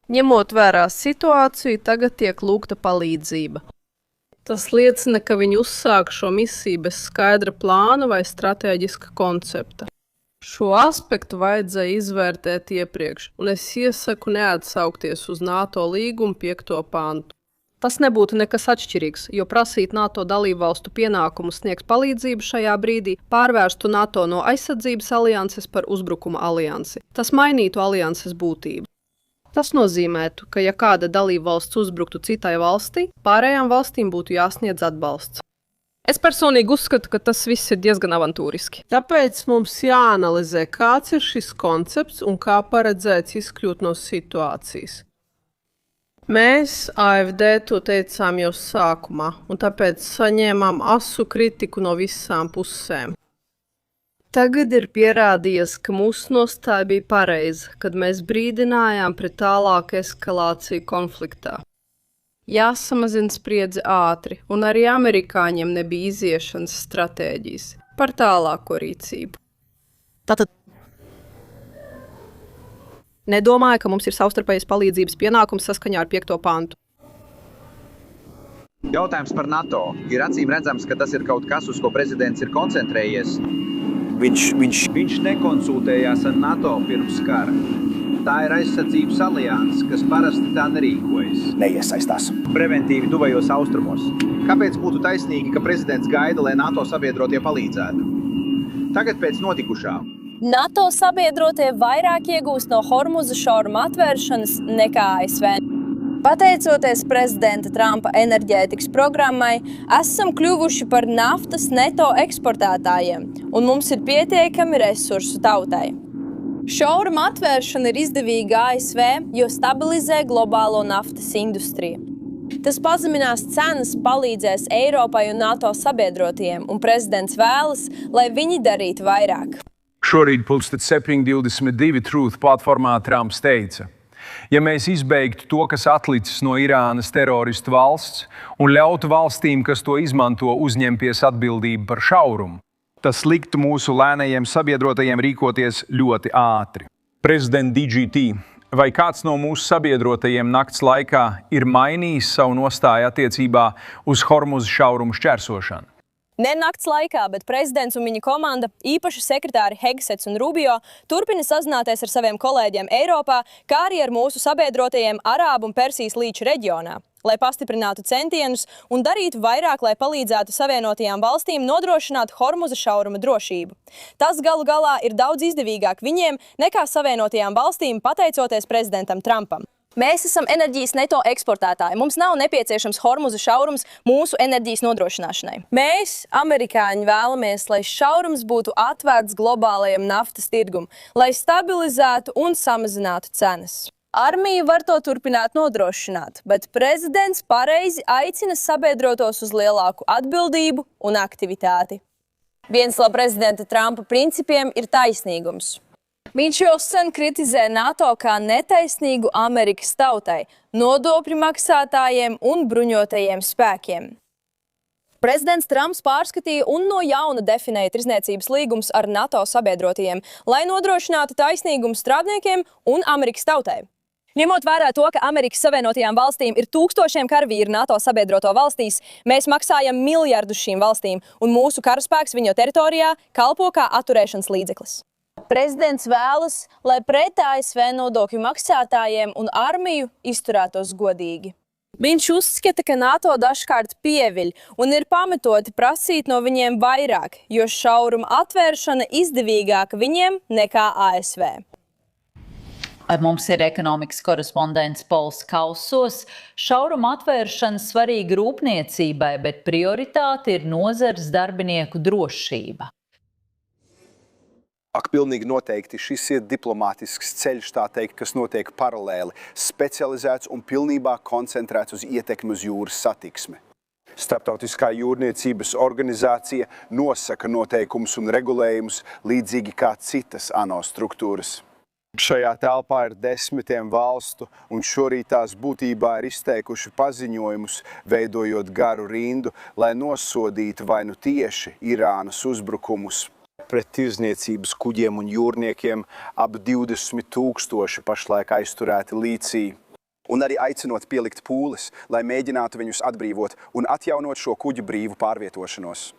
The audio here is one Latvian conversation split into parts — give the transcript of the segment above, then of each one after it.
Ņemot vērā situāciju, tagad tiek lūgta palīdzība. Tas liecina, ka viņi uzsāk šo misiju bez skaidra plāna vai stratēģiska koncepta. Šo aspektu vajadzēja izvērtēt iepriekš, un es iesaku neatsaukties uz NATO līguma 5. pantu. Tas nebūtu nekas atšķirīgs, jo prasīt NATO dalībvalstu pienākumu sniegt palīdzību šajā brīdī pārvērstu NATO no aizsardzības alianses par uzbrukuma aliansi. Tas mainītu alianses būtību. Tas nozīmētu, ka ja kāda dalībvalsts uzbruktu citai valstī, pārējām valstīm būtu jāsniedz atbalsts. Es personīgi uzskatu, ka tas viss ir diezgan avantūriski. Tāpēc mums jāanalizē, kāds ir šis koncepts un kā paredzēts izkļūt no situācijas. Mēs AfD to teicām jau sākumā, un tāpēc saņēmām asu kritiku no visām pusēm. Tagad ir pierādījies, ka mūsu nostāja bija pareiza, kad mēs brīdinājām pret tālāku eskalāciju konfliktā. Jāsamazina spriedze ātri, un arī amerikāņiem nebija iziešanas stratēģijas par tālāko rīcību. Tātad nedomāju, ka mums ir savstarpējas palīdzības pienākums saskaņā ar 5. pantu. Jautājums par NATO. Ir acīm redzams, ka tas ir kaut kas, uz ko prezidents ir koncentrējies. Viņš nekonsultējās ar NATO pirms kara. Tā ir aizsardzības alianse, kas parasti tā nerīkojas. Neiesaistās. Preventīvi tuvajos austrumos. Kāpēc būtu taisnīgi, ka prezidents gaida, lai NATO sabiedrotie palīdzētu? Tagad pēc notikušā. NATO sabiedrotie vairāk iegūst no Hormuza šauruma atvēršanas nekā ASV. Pateicoties prezidenta Trumpa enerģētikas programmai, esam kļuvuši par naftas neto eksportētājiem, un mums ir pietiekami resursu tautai. Šauruma atvēršana ir izdevīga ASV, jo stabilizē globālo naftas industriju. Tas pazeminās cenas, palīdzēs Eiropai un NATO sabiedrotiem, un prezidents vēlas, lai viņi darītu vairāk. Šorīt 7:22 Truth platformā Trumps teica: ja mēs izbeigtu to, kas atlicis no Irānas teroristu valsts, un ļautu valstīm, kas to izmanto, uzņemties atbildību par šaurumu, tas liktu mūsu lēnajiem sabiedrotajiem rīkoties ļoti ātri. Prezident DGT, vai kāds no mūsu sabiedrotajiem nakts laikā ir mainījis savu nostāju attiecībā uz Hormuza šaurumu šķērsošanu? Ne nakts laikā, bet prezidents un viņa komanda, īpaši sekretāri Hegsets un Rubio, turpina sazināties ar saviem kolēģiem Eiropā, kā arī ar mūsu sabiedrotajiem Arābu un Persijas līča reģionā, lai pastiprinātu centienus un darītu vairāk, lai palīdzētu Savienotajām valstīm nodrošināt Hormuza šauruma drošību. Tas galu galā ir daudz izdevīgāk viņiem nekā Savienotajām valstīm, pateicoties prezidentam Trumpam. Mēs esam enerģijas neto eksportētāji. Mums nav nepieciešams Hormuza šaurums mūsu enerģijas nodrošināšanai. Mēs, amerikāņi, vēlamies, lai šaurums būtu atvērts globālajam naftas tirgum, lai stabilizētu un samazinātu cenas. Armija var to turpināt nodrošināt, bet prezidents pareizi aicina sabiedrotos uz lielāku atbildību un aktivitāti. Viens no prezidenta Trumpa principiem ir taisnīgums. Viņš jau sen kritizē NATO kā netaisnīgu Amerikas tautai, nodokļu maksātājiem un bruņotajiem spēkiem. Prezidents Trumps pārskatīja un no jauna definēja tirdzniecības līgumus ar NATO sabiedrotajiem, lai nodrošinātu taisnīgumu strādniekiem un Amerikas tautai. Ņemot vērā to, ka Amerikas Savienotajām valstīm ir tūkstošiem karavīru NATO sabiedroto valstīs, mēs maksājam miljardus šīm valstīm, un mūsu karaspēks viņu teritorijā kalpo kā atturēšanas līdzeklis. Prezidents vēlas, lai pret ASV nodokļu maksātājiem un armiju izturētos godīgi. Viņš uzskata, ka NATO dažkārt pieviļ un ir pamatoti prasīt no viņiem vairāk, jo šauruma atvēršana izdevīgāka viņiem nekā ASV. Mums ir ekonomikas korespondents Pols Kausos. Šauruma atvēršana svarīga rūpniecībai, bet prioritāte ir nozares darbinieku drošība. Pilnīgi noteikti šis ir diplomātisks ceļš, tā teikt, kas notiek paralēli, specializēts un pilnībā koncentrēts uz ietekmi uz jūras satiksmi. Starptautiskā jūrniecības organizācija nosaka noteikumus un regulējumus līdzīgi kā citas ANO struktūras. Šajā telpā ir desmitiem valstu, un šorīt tās būtībā ir izteikuši paziņojumus, veidojot garu rindu, lai nosodītu vai nu tieši Irānas uzbrukumus. Pret tirdzniecības kuģiem un jūrniekiem ap 20 000 pašlaik aizturēti līcī. Un arī aicinot pielikt pūles, lai mēģinātu viņus atbrīvot un atjaunot šo kuģu brīvu pārvietošanos.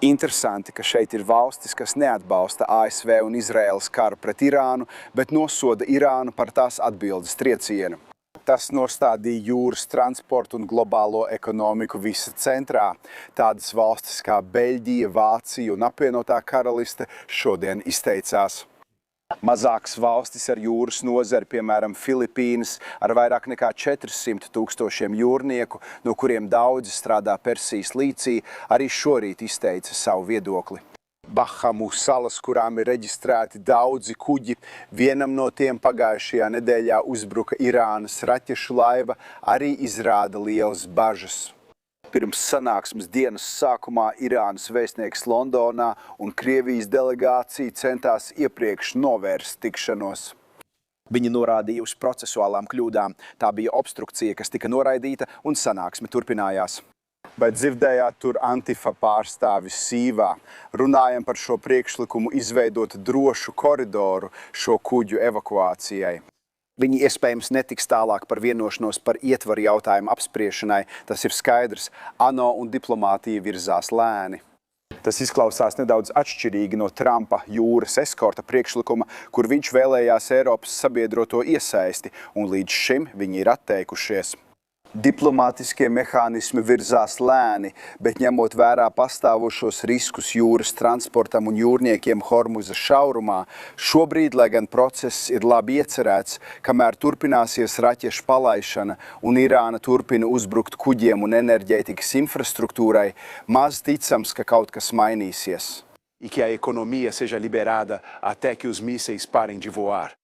Interesanti, ka šeit ir valstis, kas neatbalsta ASV un Izraēlas karu pret Irānu, bet nosoda Irānu par tās atbildes triecienu. Tas nostādīja jūras transportu un globālo ekonomiku visa centrā. Tādas valstis kā Beļģija, Vācija un apvienotā karaliste šodien izteicās. Mazākas valstis ar jūras nozari, piemēram, Filipīnas, ar vairāk nekā 400 000 jūrnieku, no kuriem daudzi strādā Persijas līcī, arī šorīt izteica savu viedokli. Bahamu salas, kurām ir reģistrēti daudzi kuģi, vienam no tiem pagājušajā nedēļā uzbruka Irānas raķešu laiva, arī izrāda lielas bažas. Pirms sanāksmes dienas sākumā Irānas vēstnieks Londonā un Krievijas delegācija centās iepriekš novērst tikšanos. Viņi norādīja uz procesuālām kļūdām. Tā bija obstrukcija, kas tika noraidīta, un sanāksme turpinājās. Bet dzirdējāt tur Antifa pārstāvis Sīvā. Runājam par šo priekšlikumu izveidot drošu koridoru šo kuģu evakuācijai. Viņi iespējams netiks tālāk par vienošanos par ietvaru jautājumu apspriešanai. Tas ir skaidrs. ANO un diplomātija virzās lēni. Tas izklausās nedaudz atšķirīgi no Trumpa jūras eskorta priekšlikuma, kur viņš vēlējās Eiropas sabiedroto iesaisti, un līdz šim viņi ir atteikušies. Diplomātiskie mehānismi virzās lēni, bet ņemot vērā pastāvošos riskus jūras transportam un jūrniekiem Hormuza šaurumā, šobrīd, lai gan process ir labi iecerēts, kamēr turpināsies raķešu palaišana un Irāna turpina uzbrukt kuģiem un enerģētikas infrastruktūrai, maz ticams, ka kaut kas mainīsies. E que a economia seja liberada até que os mísseis parem de voar.